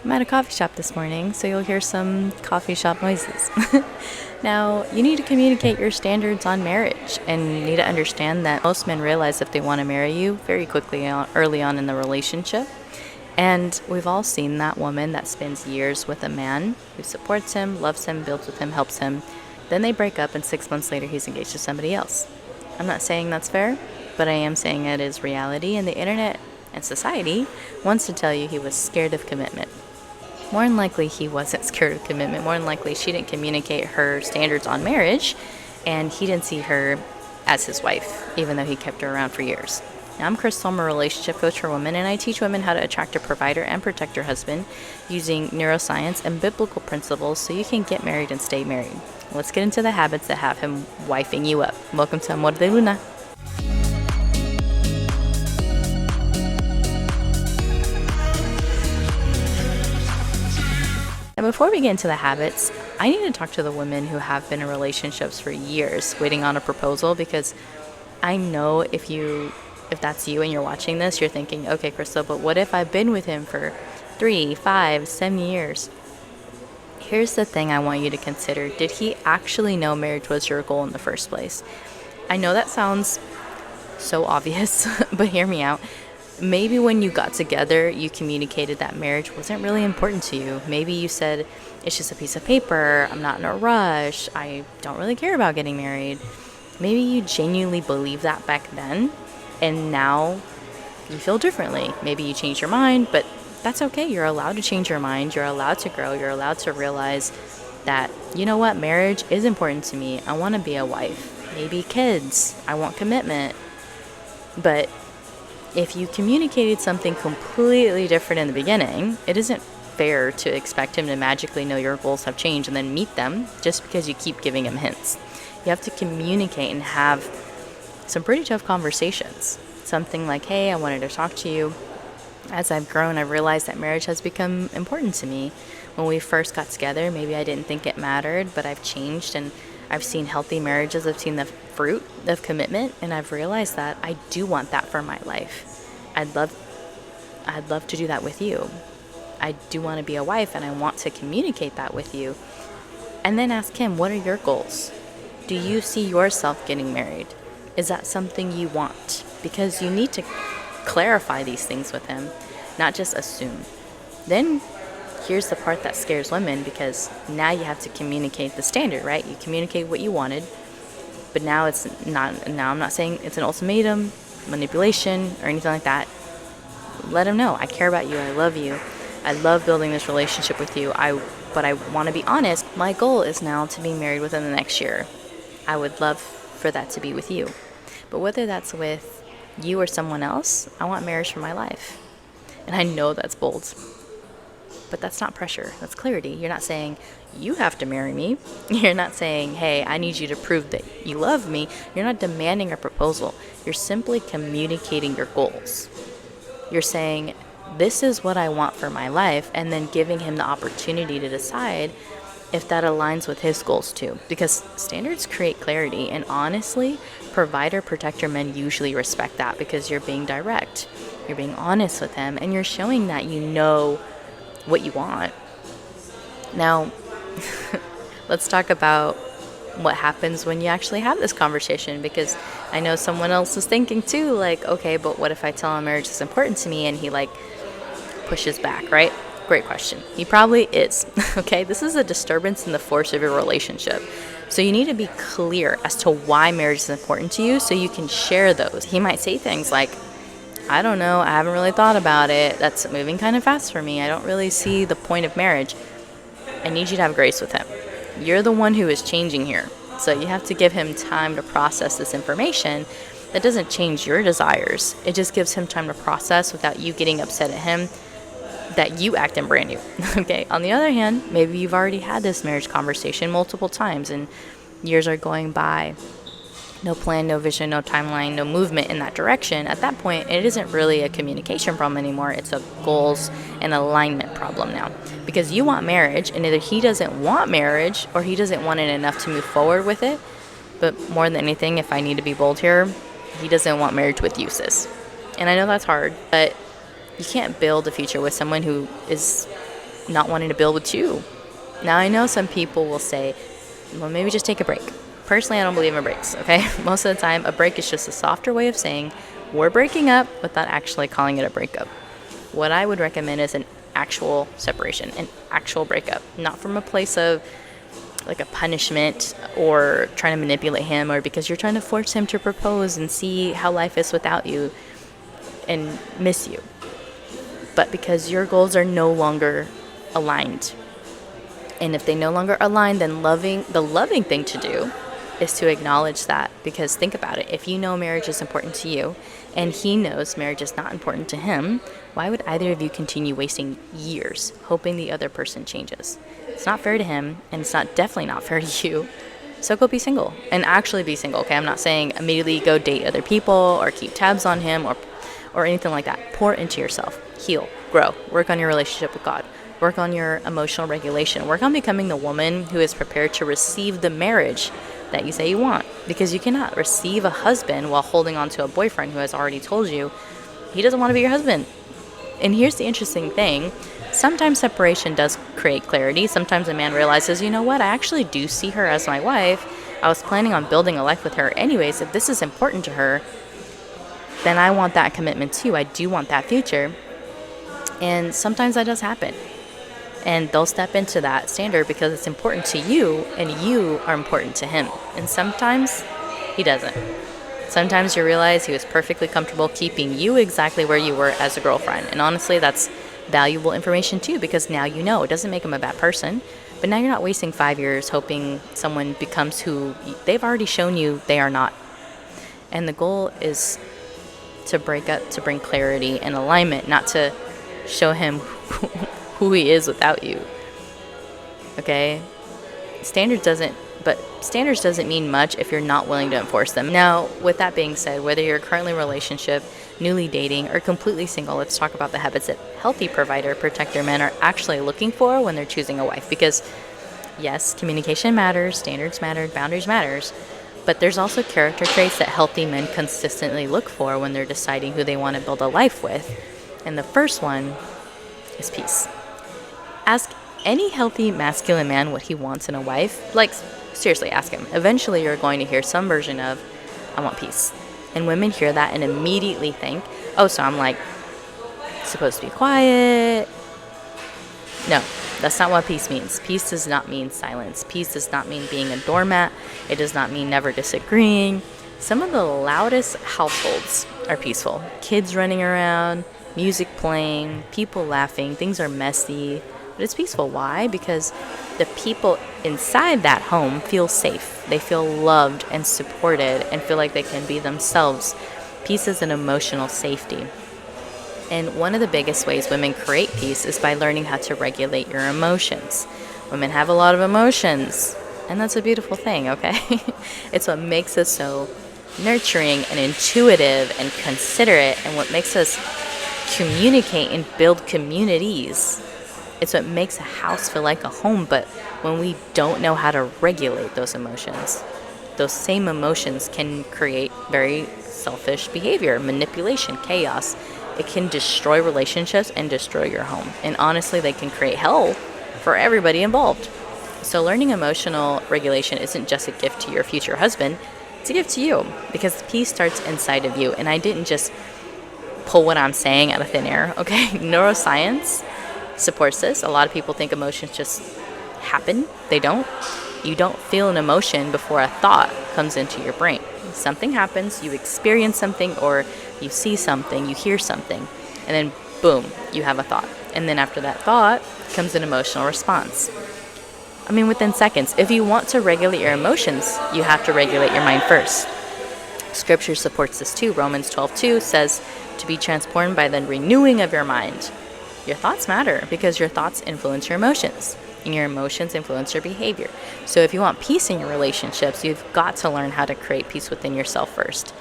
I'm at a coffee shop this morning, so you'll hear some coffee shop noises. Now, you need to communicate your standards on marriage, and you need to understand that most men realize if they want to marry you very quickly early on in the relationship. And we've all seen that woman that spends years with a man who supports him, loves him, builds with him, helps him. Then they break up, and 6 months later, he's engaged to somebody else. I'm not saying that's fair, but I am saying it is reality, and the internet and society wants to tell you he was scared of commitment. More than likely, he wasn't scared of commitment. More than likely, she didn't communicate her standards on marriage, and he didn't see her as his wife, even though he kept her around for years. Now, I'm Crystal. I'm a relationship coach for women, and I teach women how to attract a provider and protect your husband using neuroscience and biblical principles so you can get married and stay married. Let's get into the habits that have him wifing you up. Welcome to Amor de Luna. And before we get into the habits, I need to talk to the women who have been in relationships for years waiting on a proposal, because I know if that's you and you're watching this, you're thinking, okay, Crystal, but what if I've been with him for 3, 5, 7 years? Here's the thing I want you to consider. Did he actually know marriage was your goal in the first place? I know that sounds so obvious, but hear me out. Maybe when you got together, you communicated that marriage wasn't really important to you. Maybe you said, it's just a piece of paper, I'm not in a rush, I don't really care about getting married. Maybe you genuinely believed that back then, and now you feel differently. Maybe you changed your mind, but that's okay. You're allowed to change your mind. You're allowed to grow. You're allowed to realize that, you know what, marriage is important to me. I want to be a wife. Maybe kids. I want commitment. But if you communicated something completely different in the beginning, it isn't fair to expect him to magically know your goals have changed and then meet them just because you keep giving him hints. You have to communicate and have some pretty tough conversations. Something like, hey, I wanted to talk to you. As I've grown, I've realized that marriage has become important to me. When we first got together, maybe I didn't think it mattered, but I've changed, and I've seen healthy marriages. I've seen the fruit of commitment, and I've realized that I do want that for my life. I'd love to do that with you. I do want to be a wife, and I want to communicate that with you. And then ask him, what are your goals? Do you see yourself getting married? Is that something you want? Because you need to clarify these things with him, not just assume. Then here's the part that scares women, because now you have to communicate the standard, right? You communicate what you wanted, but now I'm not saying it's an ultimatum, manipulation, or anything like that. Let him know, I care about you, I love you, I love building this relationship with you, but I want to be honest, my goal is now to be married within the next year. I would love for that to be with you. But whether that's with you or someone else, I want marriage for my life. And I know that's bold, but that's not pressure. That's clarity. You're not saying, you have to marry me. You're not saying, hey, I need you to prove that you love me. You're not demanding a proposal. You're simply communicating your goals. You're saying, this is what I want for my life, and then giving him the opportunity to decide if that aligns with his goals too. Because standards create clarity, and honestly, provider protector men usually respect that, because you're being direct, you're being honest with him, and you're showing that you know what you want. Now, let's talk about what happens when you actually have this conversation, because I know someone else is thinking too, like, okay, but what if I tell him marriage is important to me and he pushes back, right? Great question. He probably is. Okay, this is a disturbance in the force of your relationship. So you need to be clear as to why marriage is important to you so you can share those. He might say things like, I don't know, I haven't really thought about it. That's moving kind of fast for me. I don't really see the point of marriage. I need you to have grace with him. You're the one who is changing here. So you have to give him time to process this information. That doesn't change your desires. It just gives him time to process without you getting upset at him that you acting brand new. Okay. On the other hand, maybe you've already had this marriage conversation multiple times and years are going by. No plan, no vision, no timeline, no movement in that direction. At that point, it isn't really a communication problem anymore. It's a goals and alignment problem now. Because you want marriage, and either he doesn't want marriage or he doesn't want it enough to move forward with it. But more than anything, if I need to be bold here, he doesn't want marriage with you, sis. And I know that's hard, but you can't build a future with someone who is not wanting to build with you. Now, I know some people will say, well, maybe just take a break. Personally, I don't believe in breaks, okay? Most of the time, a break is just a softer way of saying we're breaking up without actually calling it a breakup. What I would recommend is an actual separation, an actual breakup, not from a place of like a punishment or trying to manipulate him or because you're trying to force him to propose and see how life is without you and miss you, but because your goals are no longer aligned. And if they no longer align, then the loving thing to do is to acknowledge that. Because think about it, if you know marriage is important to you and he knows marriage is not important to him, why would either of you continue wasting years hoping the other person changes? It's not fair to him, and it's definitely not fair to you. So go be single, and actually be single, okay? I'm not saying immediately go date other people or keep tabs on him or anything like that. Pour into yourself, heal, grow, work on your relationship with God, work on your emotional regulation, work on becoming the woman who is prepared to receive the marriage that you say you want. Because you cannot receive a husband while holding on to a boyfriend who has already told you he doesn't want to be your husband. And here's the interesting thing. Sometimes separation does create clarity. Sometimes a man realizes, you know what, I actually do see her as my wife. I was planning on building a life with her anyways. If this is important to her, then I want that commitment too. I do want that future. And sometimes that does happen. And they'll step into that standard because it's important to you and you are important to him. And sometimes he doesn't. Sometimes you realize he was perfectly comfortable keeping you exactly where you were as a girlfriend. And honestly, that's valuable information too, because now you know. It doesn't make him a bad person, but now you're not wasting 5 years hoping someone becomes who they've already shown you they are not. And the goal is to break up, to bring clarity and alignment, not to show him who he is without you. Okay? Standards doesn't mean much if you're not willing to enforce them. Now, with that being said, whether you're currently in a relationship, newly dating, or completely single, let's talk about the habits that healthy provider, protector men are actually looking for when they're choosing a wife. Because yes, communication matters, standards matter, boundaries matters, but there's also character traits that healthy men consistently look for when they're deciding who they want to build a life with. And the first one is peace. Ask any healthy masculine man what he wants in a wife. Like, seriously, ask him. Eventually, you're going to hear some version of, I want peace. And women hear that and immediately think, oh, so I'm like supposed to be quiet. No, that's not what peace means. Peace does not mean silence. Peace does not mean being a doormat. It does not mean never disagreeing. Some of the loudest households are peaceful. Kids running around, music playing, people laughing, things are messy. But it's peaceful. Why? Because the people inside that home feel safe. They feel loved and supported and feel like they can be themselves. Peace is an emotional safety. And one of the biggest ways women create peace is by learning how to regulate your emotions. Women have a lot of emotions, and that's a beautiful thing, okay? It's what makes us so nurturing and intuitive and considerate, and what makes us communicate and build communities. It's what makes a house feel like a home. But when we don't know how to regulate those emotions, those same emotions can create very selfish behavior, manipulation, chaos. It can destroy relationships and destroy your home. And honestly, they can create hell for everybody involved. So learning emotional regulation isn't just a gift to your future husband. It's a gift to you, because peace starts inside of you. And I didn't just pull what I'm saying out of thin air, okay? Neuroscience supports this. A lot of people think emotions just happen. They don't. You don't feel an emotion before a thought comes into your brain. Something happens, you experience something, or you see something, you hear something, and then boom, you have a thought. And then after that thought comes an emotional response. I mean, within seconds. If you want to regulate your emotions, you have to regulate your mind first. Scripture supports this too. Romans 12:2 says to be transformed by the renewing of your mind. Your thoughts matter because your thoughts influence your emotions, and your emotions influence your behavior. So if you want peace in your relationships, you've got to learn how to create peace within yourself first.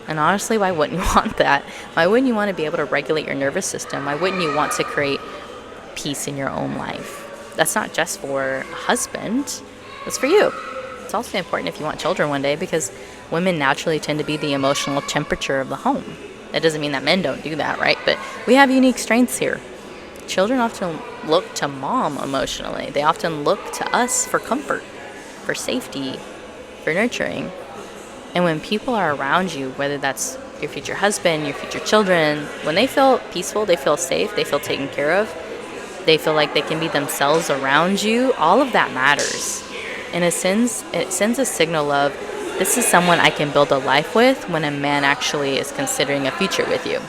And honestly, why wouldn't you want that? Why wouldn't you want to be able to regulate your nervous system? Why wouldn't you want to create peace in your own life? That's not just for a husband. It's for you. It's also important if you want children one day, because women naturally tend to be the emotional temperature of the home. That doesn't mean that men don't do that, right? But we have unique strengths here. Children often look to mom emotionally. They often look to us for comfort, for safety, for nurturing. And when people are around you, whether that's your future husband, your future children, when they feel peaceful, they feel safe, they feel taken care of, they feel like they can be themselves around you, all of that matters. And it sends a signal of, this is someone I can build a life with when a man actually is considering a future with you.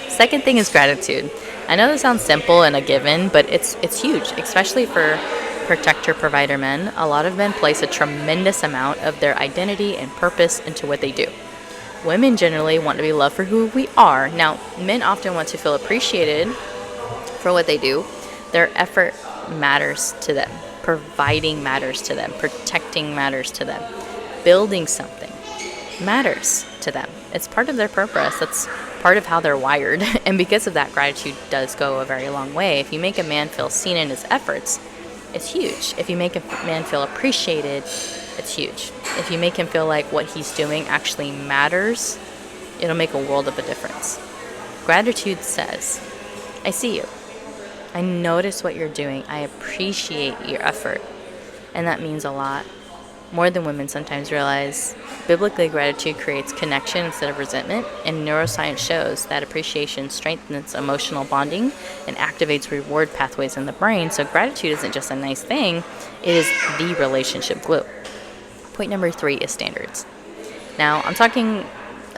Second thing is gratitude. I know this sounds simple and a given, but it's huge, especially for protector provider men. A lot of men place a tremendous amount of their identity and purpose into what they do. Women generally want to be loved for who we are. Now, men often want to feel appreciated for what they do. Their effort matters to them. Providing matters to them. Protecting matters to them. Building something matters to them. It's part of their purpose. That's part of how they're wired. And because of that, gratitude does go a very long way. If you make a man feel seen in his efforts, it's huge. If you make a man feel appreciated, it's huge. If you make him feel like what he's doing actually matters, it'll make a world of a difference. Gratitude says, I see you. I notice what you're doing. I appreciate your effort. And that means a lot. More than women sometimes realize. Biblically, gratitude creates connection instead of resentment, and neuroscience shows that appreciation strengthens emotional bonding and activates reward pathways in the brain. So gratitude isn't just a nice thing, it is the relationship glue. Point number 3 is standards. Now, I'm talking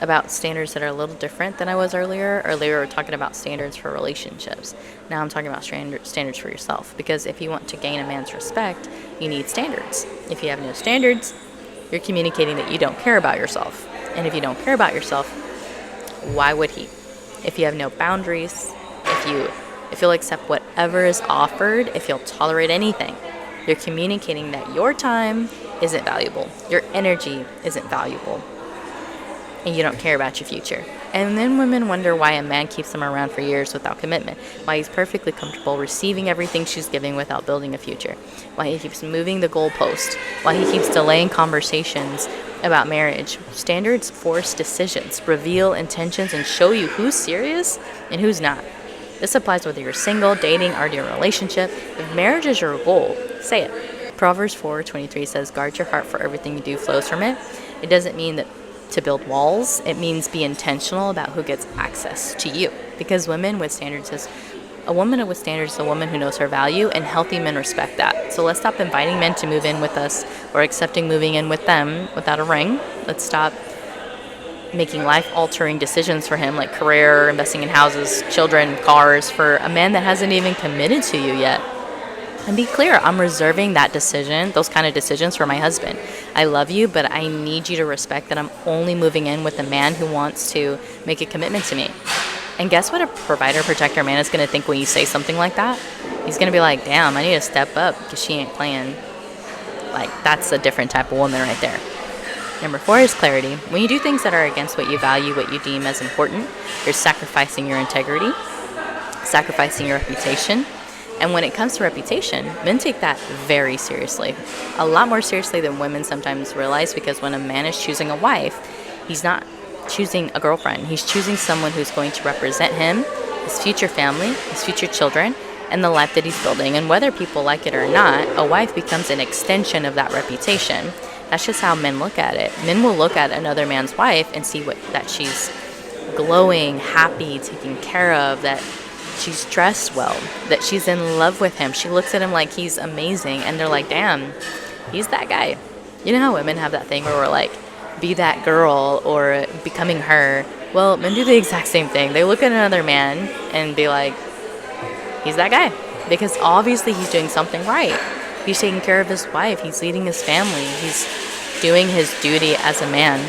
about standards that are a little different than I was earlier. Earlier, we were talking about standards for relationships. Now I'm talking about standards for yourself. Because if you want to gain a man's respect, you need standards. If you have no standards, you're communicating that you don't care about yourself. And if you don't care about yourself, why would he? If you have no boundaries, if you'll accept whatever is offered, if you'll tolerate anything, you're communicating that your time isn't valuable. Your energy isn't valuable. And you don't care about your future. And then women wonder why a man keeps them around for years without commitment, why he's perfectly comfortable receiving everything she's giving without building a future, why he keeps moving the goalpost, why he keeps delaying conversations about marriage. Standards force decisions, reveal intentions, and show you who's serious and who's not. This applies whether you're single, dating, already in a relationship. If marriage is your goal, say it. Proverbs 4:23 says, guard your heart, for everything you do flows from it. It doesn't mean that to build walls. It means be intentional about who gets access to you. Because a woman with standards is a woman who knows her value, and healthy men respect that. So let's stop inviting men to move in with us or accepting moving in with them without a ring. Let's stop making life-altering decisions for him, like career, investing in houses, children, cars, for a man that hasn't even committed to you yet. And be clear, I'm reserving that decision, those kind of decisions, for my husband. I love you, but I need you to respect that I'm only moving in with a man who wants to make a commitment to me. And guess what a provider, protector man is going to think when you say something like that? He's going to be like, damn, I need to step up because she ain't playing. Like, that's a different type of woman right there. Number 4 is clarity. When you do things that are against what you value, what you deem as important, you're sacrificing your integrity, sacrificing your reputation. And when it comes to reputation, men take that very seriously. A lot more seriously than women sometimes realize, because when a man is choosing a wife, he's not choosing a girlfriend. He's choosing someone who's going to represent him, his future family, his future children, and the life that he's building. And whether people like it or not, a wife becomes an extension of that reputation. That's just how men look at it. Men will look at another man's wife and see that she's glowing, happy, taken care of, that she's dressed well, that she's in love with him. She looks at him like he's amazing, and they're like, damn, he's that guy. You know how women have that thing where we're like, be that girl or becoming her? Well, men do the exact same thing. They look at another man and be like, he's that guy. Because obviously he's doing something right. He's taking care of his wife. He's leading his family. He's doing his duty as a man.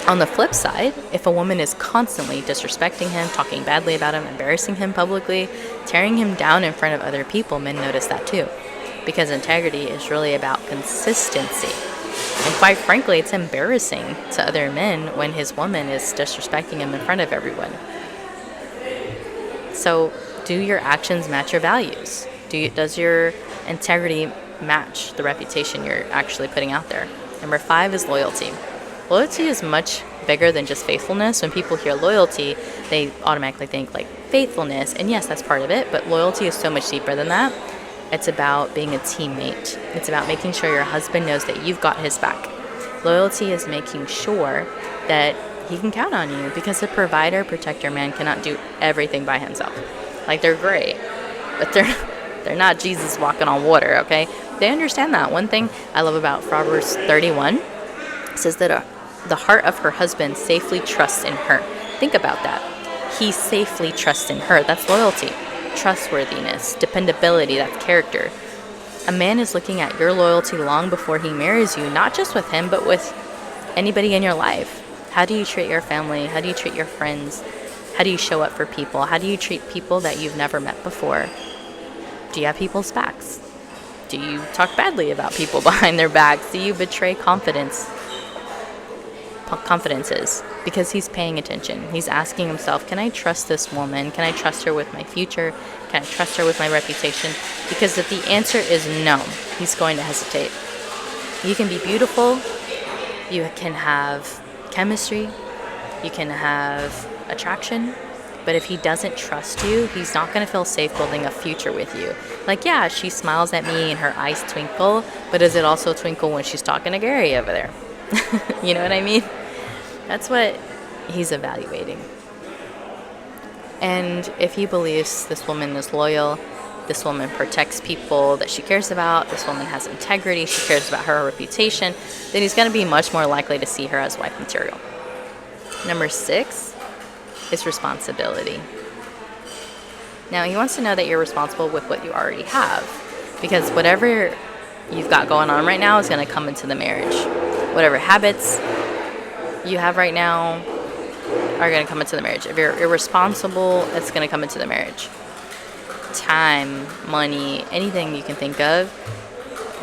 On the flip side, if a woman is constantly disrespecting him, talking badly about him, embarrassing him publicly, tearing him down in front of other people, men notice that too. Because integrity is really about consistency. And quite frankly, it's embarrassing to other men when his woman is disrespecting him in front of everyone. So, do your actions match your values? Does your integrity match the reputation you're actually putting out there? Number 5 is loyalty. Loyalty is much bigger than just faithfulness. When people hear loyalty, they automatically think like faithfulness. And yes, that's part of it, but loyalty is so much deeper than that. It's about being a teammate. It's about making sure your husband knows that you've got his back. Loyalty is making sure that he can count on you, because a provider, protector man cannot do everything by himself. Like, they're great, but they're not Jesus walking on water, okay? They understand that. One thing I love about Proverbs 31 says that the heart of her husband safely trusts in her. Think about that. He safely trusts in her. That's loyalty. Trustworthiness, dependability, that's character. A man is looking at your loyalty long before he marries you, not just with him, but with anybody in your life. How do you treat your family? How do you treat your friends? How do you show up for people? How do you treat people that you've never met before? Do you have people's backs? Do you talk badly about people behind their backs? Do you betray confidences? Because he's paying attention. He's asking himself, can I trust this woman? Can I trust her with my future? Can I trust her with my reputation? Because if the answer is no, he's going to hesitate. You can be beautiful. You can have chemistry. You can have attraction. But if he doesn't trust you, he's not going to feel safe building a future with you. Like, yeah, she smiles at me and her eyes twinkle, but does it also twinkle when she's talking to Gary over there? You know what I mean? That's what he's evaluating. And if he believes this woman is loyal, this woman protects people that she cares about, this woman has integrity, she cares about her reputation, then he's going to be much more likely to see her as wife material. Number 6 is responsibility. Now, he wants to know that you're responsible with what you already have, because whatever you've got going on right now is going to come into the marriage. Whatever habits you have right now are going to come into the marriage. If you're irresponsible, it's going to come into the marriage. Time, money, anything you can think of,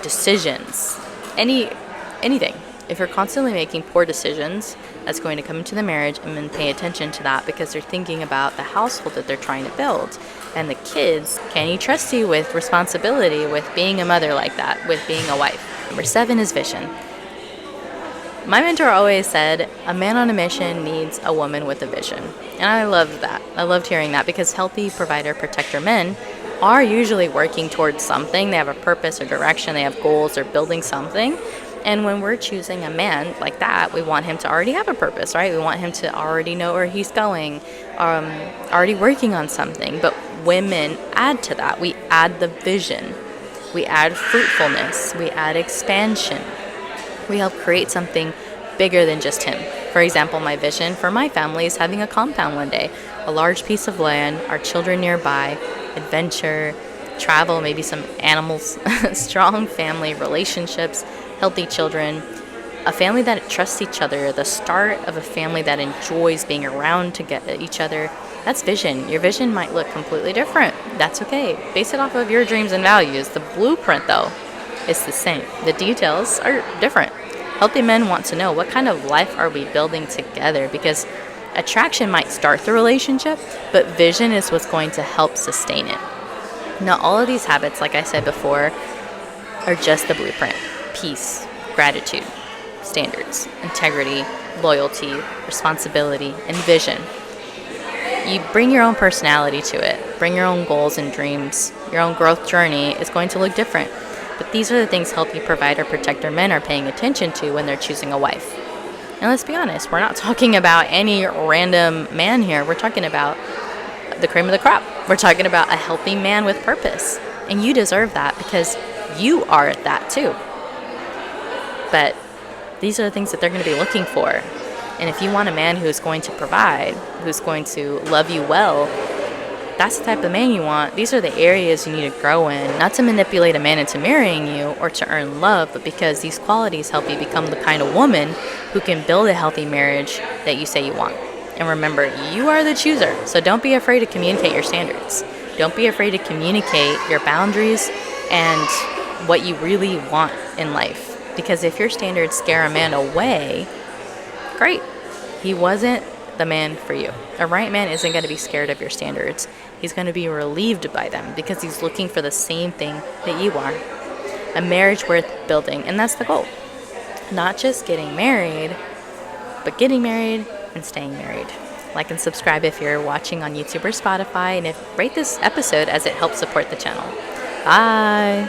decisions, anything. If you're constantly making poor decisions, that's going to come into the marriage, and then pay attention to that, because they're thinking about the household that they're trying to build. And the kids, can he trust you with responsibility, with being a mother like that, with being a wife? Number 7 is vision. My mentor always said, a man on a mission needs a woman with a vision. And I loved that. I loved hearing that, because healthy provider, protector men are usually working towards something. They have a purpose or direction. They have goals. They're building something. And when we're choosing a man like that, we want him to already have a purpose, right? We want him to already know where he's going, already working on something. But women add to that. We add the vision. We add fruitfulness. We add expansion. We help create something bigger than just him. For example, my vision for my family is having a compound one day, a large piece of land, our children nearby, adventure, travel, maybe some animals, strong family relationships, healthy children, a family that trusts each other, the start of a family that enjoys being around to get each other. That's vision. Your vision might look completely different. That's okay. Base it off of your dreams and values. The blueprint, though, is the same. The details are different. Healthy men want to know, what kind of life are we building together? Because attraction might start the relationship, but vision is what's going to help sustain it. Now, all of these habits, like I said before, are just the blueprint. Peace, gratitude, standards, integrity, loyalty, responsibility, and vision. You bring your own personality to it. Bring your own goals and dreams. Your own growth journey is going to look different. But these are the things healthy provider, protector men are paying attention to when they're choosing a wife. And let's be honest, we're not talking about any random man here. We're talking about the cream of the crop. We're talking about a healthy man with purpose. And you deserve that, because you are that too. But these are the things that they're going to be looking for. And if you want a man who's going to provide, who's going to love you well, that's the type of man you want. These are the areas you need to grow in, not to manipulate a man into marrying you or to earn love, but because these qualities help you become the kind of woman who can build a healthy marriage that you say you want. And remember, you are the chooser, so don't be afraid to communicate your standards. Don't be afraid to communicate your boundaries and what you really want in life. Because if your standards scare a man away, great. He wasn't the man for you. A right man isn't going to be scared of your standards. He's going to be relieved by them, because he's looking for the same thing that you are. A marriage worth building, and that's the goal. Not just getting married, but getting married and staying married. Like and subscribe if you're watching on YouTube or Spotify, and rate this episode as it helps support the channel. Bye!